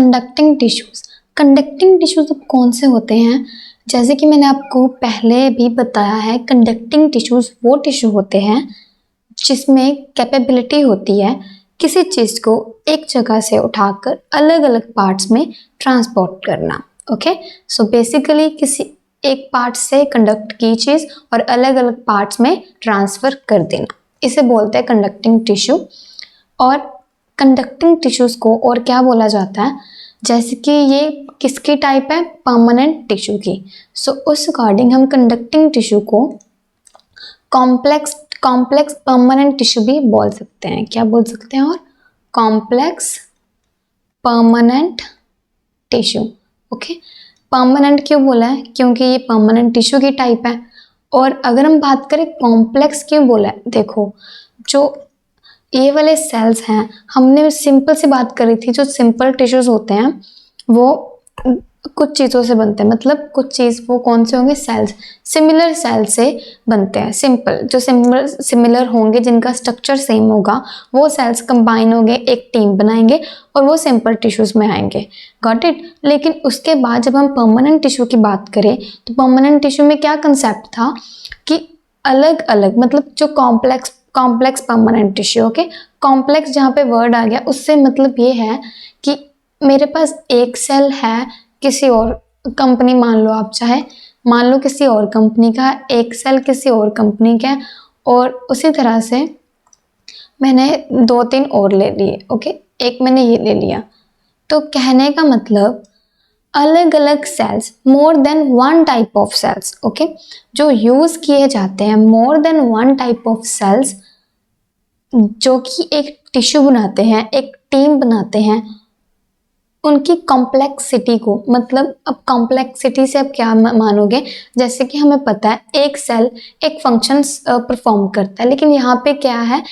Conducting tissues. Conducting tissues अब कौन से होते हैं? जैसे कि मैंने आपको पहले भी बताया है, कंडक्टिंग टिश्यूज वो टिश्यू होते हैं जिसमें कैपेबिलिटी होती है किसी चीज़ को एक जगह से उठाकर अलग अलग पार्ट्स में ट्रांसपोर्ट करना। ओके, सो बेसिकली किसी एक पार्ट से कंडक्ट की चीज़ और अलग अलग पार्ट्स में ट्रांसफ़र कर देना, इसे बोलते हैं कंडक्टिंग टिश्यू। और कंडक्टिंग टिश्यूज को और क्या बोला जाता है, जैसे कि ये किसकी टाइप है? परमानेंट टिश्यू की। सो उस अकॉर्डिंग हम कंडक्टिंग टिश्यू को कॉम्प्लेक्स परमानेंट टिश्यू भी बोल सकते हैं। क्या बोल सकते हैं? और complex permanent tissue. Okay, permanent क्यों बोला है? क्योंकि ये परमानेंट टिश्यू की टाइप है। और अगर हम बात करें कॉम्प्लेक्स क्यों बोला है, देखो जो ये वाले सेल्स हैं, हमने सिंपल सी बात करी थी, जो सिंपल टिश्यूज होते हैं वो कुछ चीज़ों से बनते हैं, मतलब कुछ चीज़ वो कौन से होंगे? सेल्स, सिमिलर सेल से बनते हैं। सिंपल जो सिमिलर होंगे, जिनका स्ट्रक्चर सेम होगा, वो सेल्स कंबाइन होंगे, एक टीम बनाएंगे और वो सिंपल टिश्यूज में आएंगे। Got it? लेकिन उसके बाद जब हम परमानेंट टिश्यू की बात करें तो परमानेंट टिश्यू में क्या कंसेप्ट था कि अलग अलग, मतलब जो complex permanent tissue. Okay, complex जहाँ पे वर्ड आ गया उससे मतलब ये है कि मेरे पास एक सेल है किसी और कंपनी, मान लो आप चाहे मान लो किसी और कंपनी का, एक सेल किसी और कंपनी का है, और उसी तरह से मैंने 2-3 और ले लिए। ओके, एक मैंने ये ले लिया, तो कहने का मतलब अलग अलग cells, more than one type of cells. Okay, जो यूज किए जाते हैं, more than one type of cells जो कि एक टिश्यू बनाते हैं, एक टीम बनाते हैं, उनकी कॉम्प्लेक्सिटी को, मतलब अब कॉम्प्लेक्सिटी से अब क्या मानोगे, जैसे कि हमें पता है एक सेल एक फंक्शन परफॉर्म करता है, लेकिन यहाँ पे क्या है,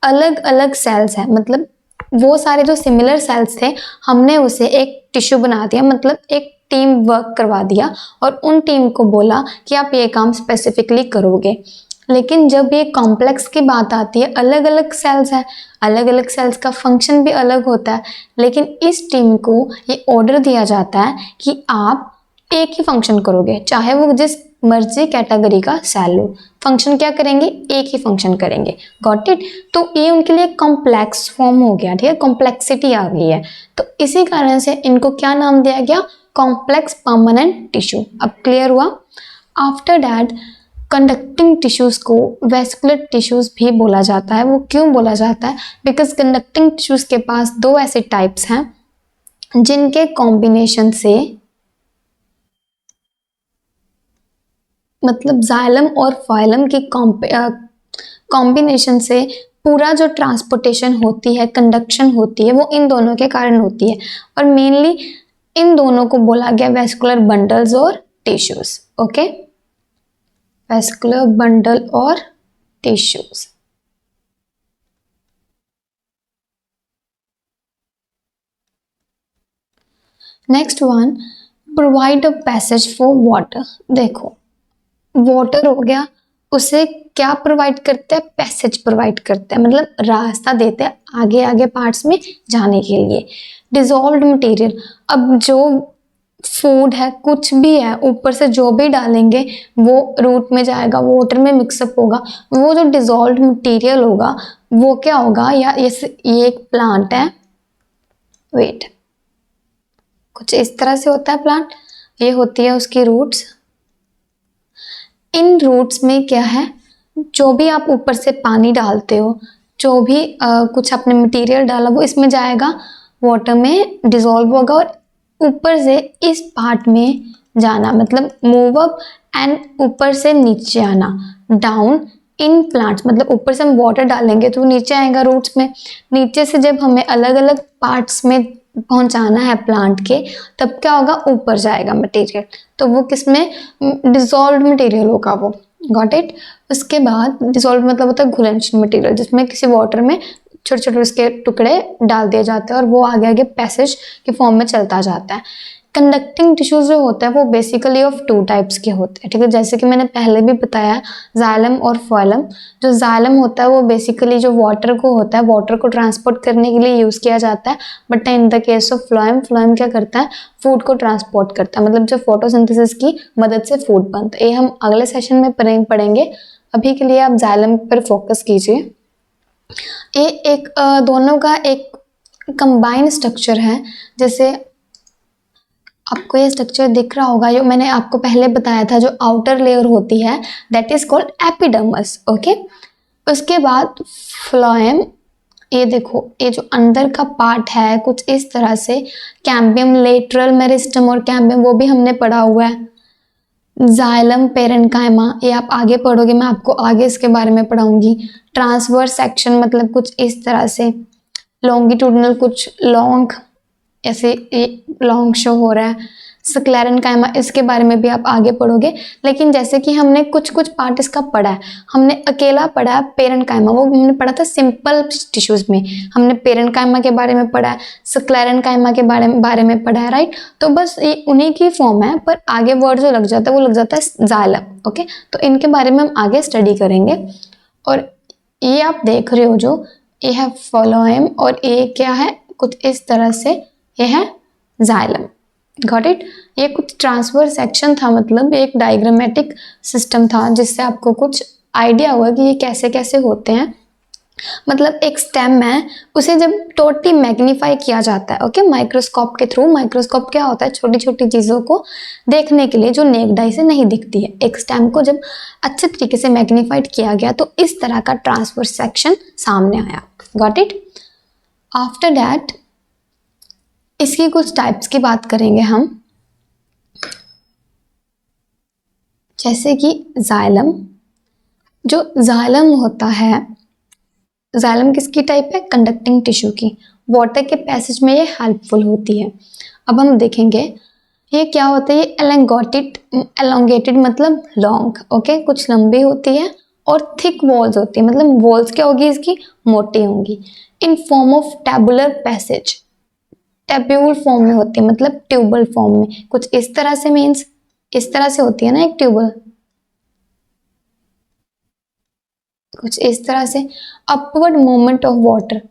अलग अलग सेल्स हैं, मतलब वो सारे जो सिमिलर सेल्स थे हमने उसे एक टिश्यू बना दिया, मतलब एक टीम वर्क करवा दिया और उन टीम को बोला कि आप ये काम स्पेसिफिकली करोगे। लेकिन जब ये कॉम्प्लेक्स की बात आती है, अलग अलग सेल्स हैं, अलग अलग सेल्स का फंक्शन भी अलग होता है, लेकिन इस टीम को ये ऑर्डर दिया जाता है कि आप एक ही फंक्शन करोगे, चाहे वो जिस मर्जी कैटेगरी का सेल हो, फंक्शन क्या करेंगे? एक ही फंक्शन करेंगे। Got it? तो ये उनके लिए कॉम्प्लेक्स फॉर्म हो गया, ठीक है, कॉम्प्लेक्सिटी आ गई है, तो इसी कारण से इनको क्या नाम दिया गया? Complex permanent tissue. अब क्लियर हुआ? आफ्टर दैट कंडक्टिंग टिश्यूज को वेस्कुलर टिश्यूज भी बोला जाता है। वो क्यों बोला जाता है? बिकॉज कंडक्टिंग टिश्यूज के पास दो ऐसे टाइप्स हैं जिनके कॉम्बिनेशन से, मतलब जाइलम और फाइलम की कॉम्बिनेशन से पूरा जो ट्रांसपोर्टेशन होती है, कंडक्शन होती है, वो इन दोनों के कारण होती है। और मेनली इन दोनों को बोला गया वेस्कुलर बंडल्स और टिश्यूज। ओके, वेस्कुलर बंडल और tissues. Next one, provide a passage for water. देखो वाटर हो गया, उसे क्या प्रोवाइड करते हैं? पैसेज प्रोवाइड करते हैं, मतलब रास्ता देते हैं आगे आगे पार्ट्स में जाने के लिए। डिजॉल्व्ड मटेरियल, अब जो फूड है, कुछ भी है, ऊपर से जो भी डालेंगे वो रूट में जाएगा, वाटर में मिक्सअप होगा, वो जो डिजॉल्व्ड मटेरियल होगा वो क्या होगा? या ये एक प्लांट है, वेट, कुछ इस तरह से होता है प्लांट, ये होती है उसकी रूट्स। इन रूट्स में क्या है, जो भी आप ऊपर से पानी डालते हो, जो भी कुछ आपने मटेरियल डाला वो इसमें जाएगा, वाटर में डिजॉल्व होगा और ऊपर से इस पार्ट में जाना, मतलब मूव अप एंड ऊपर से नीचे आना, डाउन इन प्लांट्स, मतलब ऊपर से हम वाटर डालेंगे तो नीचे आएगा रूट्स में, नीचे से जब हमें अलग अलग पार्ट्स में पहुंचाना है प्लांट के, तब क्या होगा? ऊपर जाएगा मटेरियल, तो वो किस में? डिजॉल्व्ड मटेरियल होगा वो। Got it? उसके बाद डिजॉल्व मतलब होता है घुलनशील मटेरियल, जिसमें किसी वाटर में छोटे छोटे उसके टुकड़े डाल दिए जाते हैं और वो आगे आगे पैसेज के फॉर्म में चलता जाता है। कंडक्टिंग टिश्यूज जो होता है वो बेसिकली ऑफ 2 टाइप्स के होते हैं, ठीक है। जैसे कि मैंने पहले भी बताया, जाइलम और फ्लोएम। जो जाइलम होता है वो बेसिकली जो वाटर को होता है, वाटर को ट्रांसपोर्ट करने के लिए यूज़ किया जाता है। But in the case of phloem, phloem क्या करता है, फूड को ट्रांसपोर्ट करता है, मतलब जो फोटोसिंथेसिस की मदद से फूड बनता है। ये हम अगले सेशन में पढ़ेंगे। अभी के लिए आप जाइलम पर फोकस कीजिए। ये एक दोनों का एक कंबाइंड स्ट्रक्चर है। जैसे आपको ये स्ट्रक्चर दिख रहा होगा, जो मैंने आपको पहले बताया था, जो आउटर लेयर होती है that is called epidermis, okay. उसके बाद फ्लोएम, ये देखो, ये जो अंदर का पार्ट है कुछ इस तरह से, कैम्बियम, लेटरल मेरिस्टम और कैम्बियम, वो भी हमने पढ़ा हुआ है। जाइलम, पेरेन्काइमा, ये आप आगे पढ़ोगे, मैं आपको आगे इसके बारे में पढ़ाऊंगी। ट्रांसवर्स सेक्शन मतलब कुछ इस तरह से, लॉन्गिट्यूडनल कुछ लॉन्ग, ऐसे लॉन्ग शो हो रहा है। स्क्लेरेन्काइमा, इसके बारे में भी आप आगे पढ़ोगे। लेकिन जैसे कि हमने कुछ कुछ पार्ट इसका पढ़ा है, हमने अकेला पढ़ा है पेरेन्काइमा, वो हमने पढ़ा था सिंपल टिश्यूज में, हमने पेरेन्काइमा के बारे में पढ़ा है, स्क्लेरेन्काइमा के बारे में पढ़ा है, राइट। तो बस ये उन्हीं की फॉर्म है, पर आगे वर्ड जो लग जाता है वो लग जाता है जाइलम, ओके। तो इनके बारे में हम आगे स्टडी करेंगे। और ये आप देख रहे हो, जो ये है फ्लोएम और ये क्या है, कुछ इस तरह से, ये है जाइलम। Got it. ये कुछ ट्रांसफर सेक्शन था, मतलब एक डायग्रामेटिक सिस्टम था, जिससे आपको कुछ आइडिया हुआ कि ये कैसे कैसे होते हैं। मतलब एक स्टेम है, उसे जब टोटली मैग्नीफाई किया जाता है, ओके, माइक्रोस्कोप के थ्रू। माइक्रोस्कोप क्या होता है, छोटी छोटी चीज़ों को देखने के लिए जो नेक्ड आई से नहीं दिखती है। एक स्टेम को जब अच्छे तरीके से मैग्नीफाइड किया गया तो इस तरह का ट्रांसफर सेक्शन सामने आया। Got it. आफ्टर दैट इसकी कुछ टाइप्स की बात करेंगे हम, जैसे कि जाइलम। जो जाइलम होता है, जाइलम किसकी टाइप है, कंडक्टिंग टिश्यू की। वाटर के पैसेज में ये हेल्पफुल होती है। अब हम देखेंगे ये क्या होता है। ये एलोंगेटेड मतलब लॉन्ग, ओके, कुछ लंबी होती है और थिक वॉल्स होती है, मतलब वॉल्स क्या होगी इसकी, मोटी होंगी। In form of tabular passage, tabular form में होती है, मतलब ट्यूबल फॉर्म में, कुछ इस तरह से, मीन्स इस तरह से होती है ना एक ट्यूबल, कुछ इस तरह से। अपवर्ड मूवमेंट ऑफ वाटर,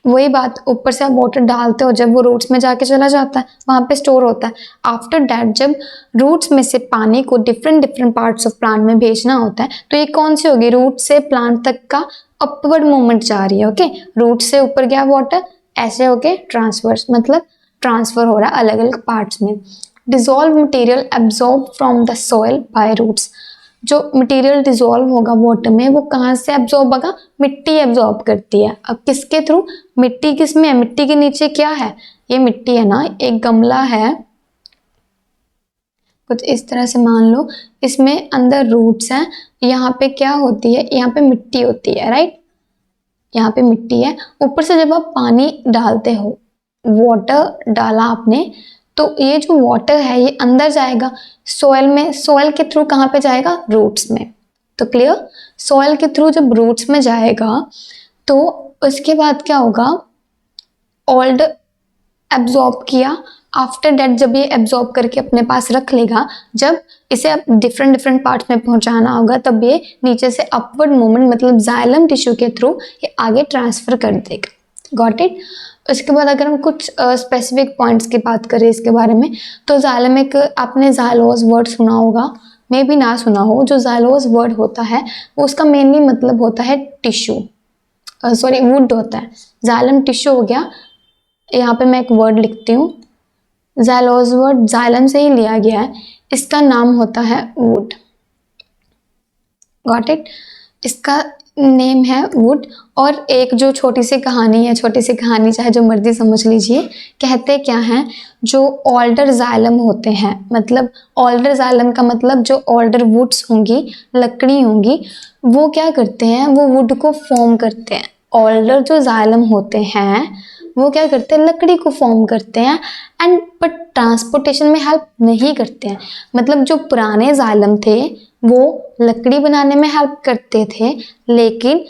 वही बात, ऊपर से आप वाटर डालते हो, जब वो रूट्स में जाके चला जाता है, वहां पे स्टोर होता है। आफ्टर दैट जब रूट्स में से पानी को different different parts of plant में भेजना होता है, तो ये कौन सी होगी, रूट से प्लांट तक का अपवर्ड मूवमेंट जा रही है, ओके। रूट से ऊपर गया वाटर, ऐसे होके ट्रांसवर्स, मतलब ट्रांसफर हो रहा है अलग अलग पार्ट्स में। Dissolve material absorb from the soil by roots, जो मटेरियल डिजॉल्व होगा वाटर में, वो कहाँ से एब्जॉर्ब होगा, मिट्टी एब्जॉर्ब करती है। अब किसके थ्रू, मिट्टी किस में है, मिट्टी के नीचे क्या है, ये मिट्टी है ना, एक गमला है, कुछ इस तरह से मान लो, इसमें अंदर रूट्स हैं, यहाँ पे क्या होती है, यहाँ पे मिट्टी होती है, राइट, यहाँ पे मिट्टी है। ऊपर से जब आप पानी डालते हो, वाटर डाला आपने, तो ये जो वाटर है ये अंदर जाएगा सॉइल में, सॉइल के थ्रू कहाँ पे जाएगा, रूट्स में। तो क्लियर, सॉइल के थ्रू जब रूट्स में जाएगा तो उसके बाद क्या होगा, ओल्ड एब्जॉर्ब किया। आफ्टर दैट जब ये एब्जॉर्ब करके अपने पास रख लेगा, जब इसे अब डिफरेंट डिफरेंट पार्ट्स में पहुंचाना होगा, तब ये नीचे से अपवर्ड मूवमेंट मतलब जाइलम टिश्यू के थ्रू ये आगे ट्रांसफर कर देगा। Got it. उसके बाद अगर हम कुछ स्पेसिफिक पॉइंट्स की बात करें इसके बारे में, तो जाइलम एक, आपने जाइलोस वर्ड सुना होगा, मे भी ना सुना हो। जो जाइलोस वर्ड होता है वो उसका मेनली मतलब होता है टिश्यू, सॉरी वुड होता है। जाइलम टिश्यू हो गया। यहाँ पे मैं एक वर्ड लिखती हूँ, जाइलोस वर्ड जाइलम से ही लिया गया है, इसका नाम होता है वुड। Got it. इसका नेम है वुड। और एक जो छोटी सी कहानी है, छोटी सी कहानी चाहे जो मर्जी समझ लीजिए, कहते क्या हैं, जो ओल्डर जाइलम होते हैं, मतलब ओल्डर जाइलम का मतलब जो ओल्डर वुड्स होंगी, लकड़ी होंगी, वो क्या करते हैं, वो वुड को फॉर्म करते हैं। ओल्डर जो जाइलम होते हैं वो क्या करते हैं, लकड़ी को फॉर्म करते हैं, एंड बट ट्रांसपोर्टेशन में हेल्प नहीं करते हैं। मतलब जो पुराने जाइलम थे वो लकड़ी बनाने में हेल्प करते थे, लेकिन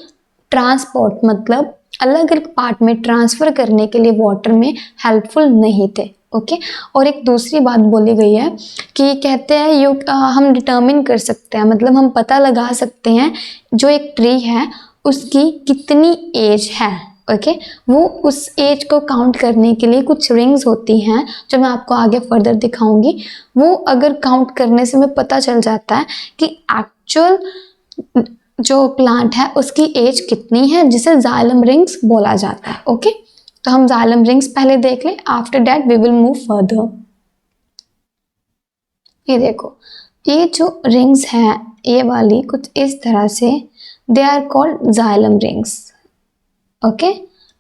ट्रांसपोर्ट मतलब अलग अलग पार्ट में ट्रांसफर करने के लिए वाटर में हेल्पफुल नहीं थे, ओके। और एक दूसरी बात बोली गई है कि कहते हैं हम डिटर्मिन कर सकते हैं, मतलब हम पता लगा सकते हैं जो एक ट्री है उसकी कितनी एज है। ओके वो उस एज को काउंट करने के लिए कुछ रिंग्स होती हैं जो मैं आपको आगे फर्दर दिखाऊंगी। वो अगर काउंट करने से हमें पता चल जाता है कि एक्चुअल जो प्लांट है उसकी एज कितनी है, जिसे जाइलम रिंग्स बोला जाता है। ओके तो हम जाइलम रिंग्स पहले देख लें, after that we will move further. ये देखो, ये जो रिंग्स हैं ये वाली कुछ इस तरह से, they are called xylem rings. Okay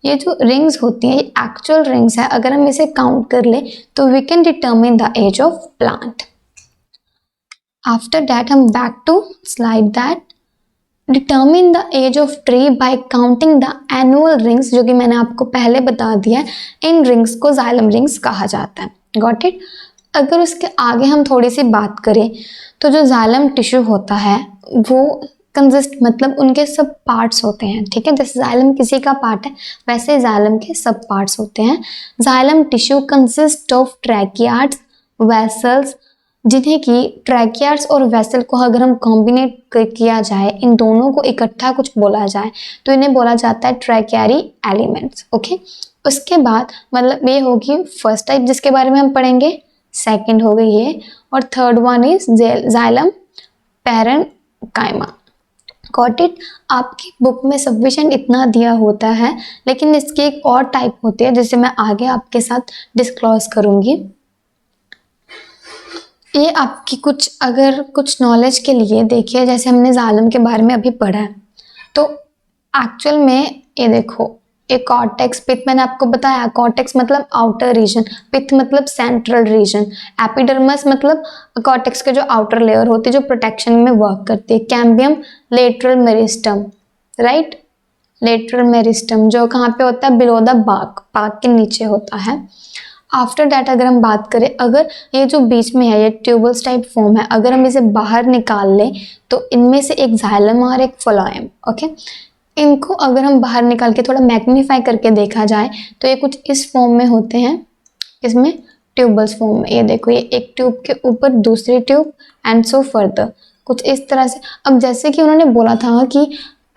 ये जो रिंग्स होती हैं ये एक्चुअल रिंग्स है। अगर हम इसे काउंट कर ले तो we can determine the age of plant. After that हम back to slide that, determine the age of tree by counting the annual rings, जो कि मैंने आपको पहले बता दिया है। इन रिंग्स को जाइलम रिंग्स कहा जाता है। Got it. अगर उसके आगे हम थोड़ी सी बात करें तो जो जाइलम टिश्यू होता है वो कंसिस्ट, मतलब उनके सब पार्ट्स होते हैं। ठीक है, जैसे जाइलम किसी का पार्ट है वैसे जाइलम के सब पार्ट्स होते हैं। Xylem tissue consist of tracheids, vessels, जिन्हें कि ट्रैकियार्ड्स और वेसल को अगर हम कॉम्बिनेट किया जाए, इन दोनों को इकट्ठा कुछ बोला जाए तो इन्हें बोला जाता है ट्रैकियारी एलिमेंट्स। ओके उसके बाद मतलब ये होगी फर्स्ट टाइप जिसके बारे में हम पढ़ेंगे, सेकंड हो गई ये, और third one is xylem parenchyma. Got it. आपकी बुक में सफिशिएंट इतना दिया होता है, लेकिन इसकी एक और टाइप होती है जिसे मैं आगे आपके साथ डिस्क्लोज करूंगी। ये आपकी कुछ नॉलेज के लिए देखिए, जैसे हमने जाइलम के बारे में अभी पढ़ा है तो एक्चुअल में ये देखो, एक कॉर्टेक्स, पिथ मैंने आपको बताया, कॉर्टेक्स मतलब आउटर रीजन, पिथ मतलब सेंट्रल रीजन, एपिडर्मस मतलब कॉर्टेक्स के जो आउटर लेयर होती है जो प्रोटेक्शन में वर्क करती है, cambium lateral meristem, right, lateral meristem जो कहाँ पे होता है, बिलो द बाक के नीचे होता है। आफ्टर दैट अगर हम बात करें, अगर ये जो बीच में है ये ट्यूबल्स टाइप फॉर्म है, अगर हम इसे बाहर निकाल लें तो इनमें से एक जाइलम और एक फ्लोएम। ओके इनको अगर हम बाहर निकाल के थोड़ा मैग्नीफाई करके देखा जाए तो ये कुछ इस फॉर्म में होते हैं, इसमें ट्यूबल्स फॉर्म में। ये देखो, ये एक ट्यूब के ऊपर दूसरी ट्यूब एंड सो फर्दर, कुछ इस तरह से। अब जैसे कि उन्होंने बोला था कि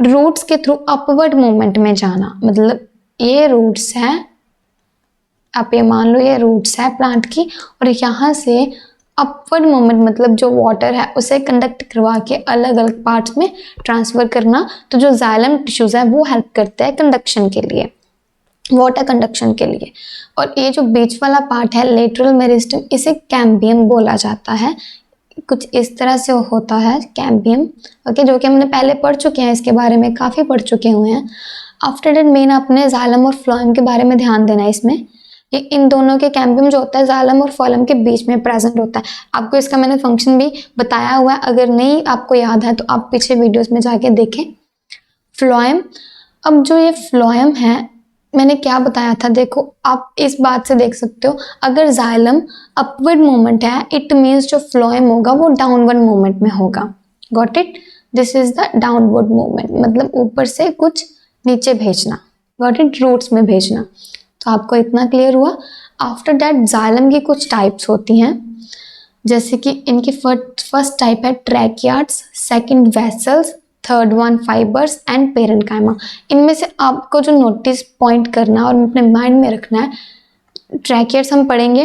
रूट्स के थ्रू अपवर्ड मूवमेंट में जाना, मतलब ये रूट्स हैं, आप ये मान लो ये रूट्स है प्लांट की, और यहाँ से अपवर्ड मूवमेंट मतलब जो वाटर है उसे कंडक्ट करवा के अलग अलग पार्ट्स में ट्रांसफर करना। तो जो जाइलम टिश्यूज है वो हेल्प करते हैं कंडक्शन के लिए, वाटर कंडक्शन के लिए। और ये जो बीच वाला पार्ट है लेटरल मेरिस्टम, इसे कैम्बियम बोला जाता है। कुछ इस तरह से होता है कैम्बियम। ओके जो कि हमने पहले पढ़ चुके हैं, इसके बारे में काफ़ी पढ़ चुके हुए हैं। आफ्टर दैट मेन अपने जाइलम और फ्लोएम के बारे में ध्यान देना है इसमें। ये इन दोनों के कैम्बियम जो होता है जाइलम और फ्लोएम के बीच में प्रेजेंट होता है। आपको इसका मैंने फंक्शन भी बताया हुआ है, अगर नहीं आपको याद है तो आप पीछे वीडियोस में जाके देखें। फ्लोएम, अब जो ये फ्लोएम है मैंने क्या बताया था, देखो आप इस बात से देख सकते हो, अगर जाइलम अपवर्ड मूवमेंट है इट मीन्स जो फ्लोएम होगा वो डाउनवर्ड मूवमेंट में होगा। Got it, this is the downward movement, मतलब ऊपर से कुछ नीचे भेजना। गॉट इट, रूट्स में भेजना। तो आपको इतना क्लियर हुआ। आफ्टर दैट जाइलम की कुछ टाइप्स होती हैं, जैसे कि इनकी फर्स्ट टाइप है tracheids, second vessels, third one fibres and parenchyma. इनमें से आपको जो नोटिस पॉइंट करना और अपने माइंड में रखना है, ट्रैकियार्ड्स हम पढ़ेंगे,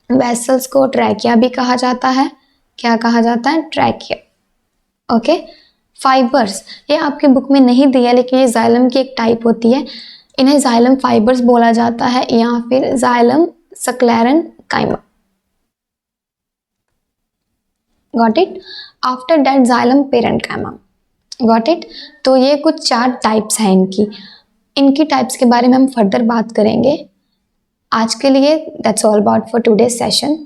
वेसल्स को ट्रैकिया भी कहा जाता है। क्या कहा जाता है? ट्रैकिया। ओके, फाइबर्स ये आपकी बुक में नहीं दिया, लेकिन ये जाइलम की एक टाइप होती है, इन्हें जाइलम फाइबर्स बोला जाता है या फिर xylem sclerenchyma. Got it. After that xylem parenchyma. Got it. तो ये कुछ 4 टाइप्स हैं इनकी टाइप्स के बारे में हम फर्दर बात करेंगे। आज के लिए that's all about for today session.